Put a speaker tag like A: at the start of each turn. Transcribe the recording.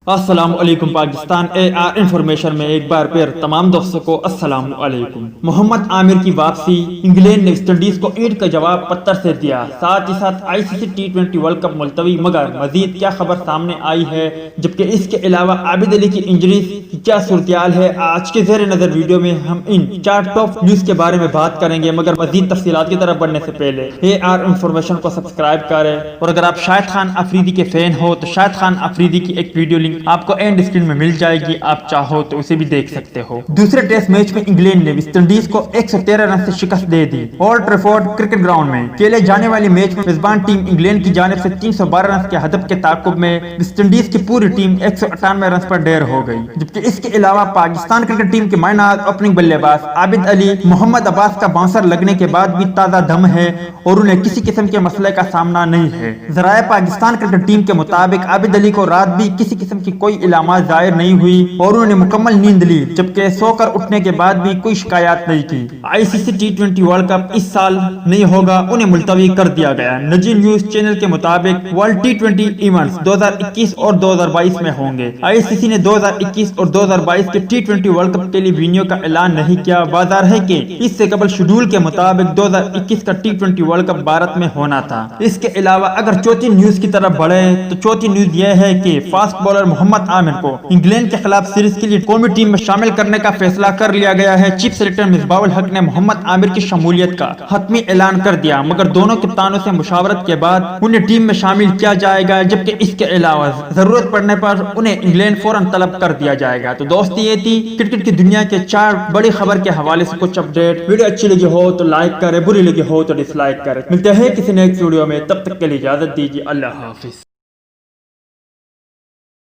A: अस्सलाम वालेकुम पाकिस्तान इंफॉर्मेशन में एक बार फिर तमाम दोस्तों को अस्सलाम वालेकुम। मोहम्मद आमिर की वापसी, इंग्लैंड ने वेस्ट इंडीज को ईंट का जवाब पत्थर से दिया, साथ ही साथ ICC T20 वर्ल्ड कप मुलतवी। मगर मजीद क्या खबर सामने आई है, जबकि इसके अलावा आबिद अली की इंजरी की क्या सूरत है, आज के ज़ेर नजर वीडियो में हम इन 4 टॉप न्यूज के बारे में बात करेंगे। मगर मजीद तफसीलात की तरफ बढ़ने से पहले इंफॉर्मेशन को सब्सक्राइब करें, और अगर आप शाहिद खान अफरीदी के फैन हो तो शाहिद खान अफरीदी की एक वीडियो लिंक आपको एंड स्क्रीन में मिल जाएगी, आप चाहो तो उसे भी देख सकते हो। दूसरे टेस्ट मैच में इंग्लैंड ने वेस्ट इंडीज को 113 रन से शिकस्त दे दी। ओल्ड ट्रैफोर्ड क्रिकेट ग्राउंड में खेले जाने वाले मैच में मेजबान टीम इंग्लैंड की जानिब से 312 रन के हदफ के ताकुब में वेस्ट इंडीज की पूरी टीम 198 रन पर ढेर हो गई। जबकि इसके अलावा पाकिस्तान क्रिकेट टीम के मायनाज ओपनिंग बल्लेबाज आबिद अली मोहम्मद अब्बास का बाउंसर लगने के बाद भी ताजा दम है और उन्हें किसी किस्म के मसले का सामना नहीं है। ज़राए पाकिस्तान क्रिकेट टीम के मुताबिक आबिद अली को रात भी किसी किस्म की कोई इलामात जाहिर नहीं हुई और उन्होंने मुकम्मल नींद ली, जबकि सोकर उठने के बाद भी कोई शिकायत नहीं की। ICC T20 वर्ल्ड कप इस साल नहीं होगा, उन्हें मुलतवी कर दिया गया। निजी न्यूज चैनल के मुताबिक वर्ल्ड T20 इवेंट्स 2021 और 2022 में होंगे। ICC ने 2021 और 2022 के T20 वर्ल्ड कप के लिए वेन्यू का ऐलान नहीं किया। बाजार है कि इससे कबल शेड्यूल के मुताबिक 2021 का T20 वर्ल्ड कप भारत में होना था। इसके अलावा अगर चौथी न्यूज की तरफ बढ़े तो चौथी न्यूज यह है कि फास्ट बॉलर मोहम्मद आमिर को इंग्लैंड के खिलाफ सीरीज के लिए कौमी टीम में शामिल करने का फैसला कर लिया गया है। चीफ सेलेक्टर मिसबाहुल हक ने मोहम्मद आमिर की शमूलियत का हतमी ऐलान कर दिया, मगर दोनों कप्तानों से मुशावरत के बाद उन्हें टीम में शामिल किया जाएगा। जबकि इसके अलावा जरूरत पड़ने पर उन्हें इंग्लैंड फौरन तलब कर दिया जाएगा। तो दोस्तों, ये थी क्रिकेट की दुनिया के 4 बड़ी खबर के हवाले से कुछ अपडेट। वीडियो अच्छी लगी हो तो लाइक करें, बुरी लगी हो तो डिसलाइक करें। मिलते हैं किसी नेक्स्ट वीडियो में, तब तक के लिए इजाजत दीजिए। अल्लाह हाफिज।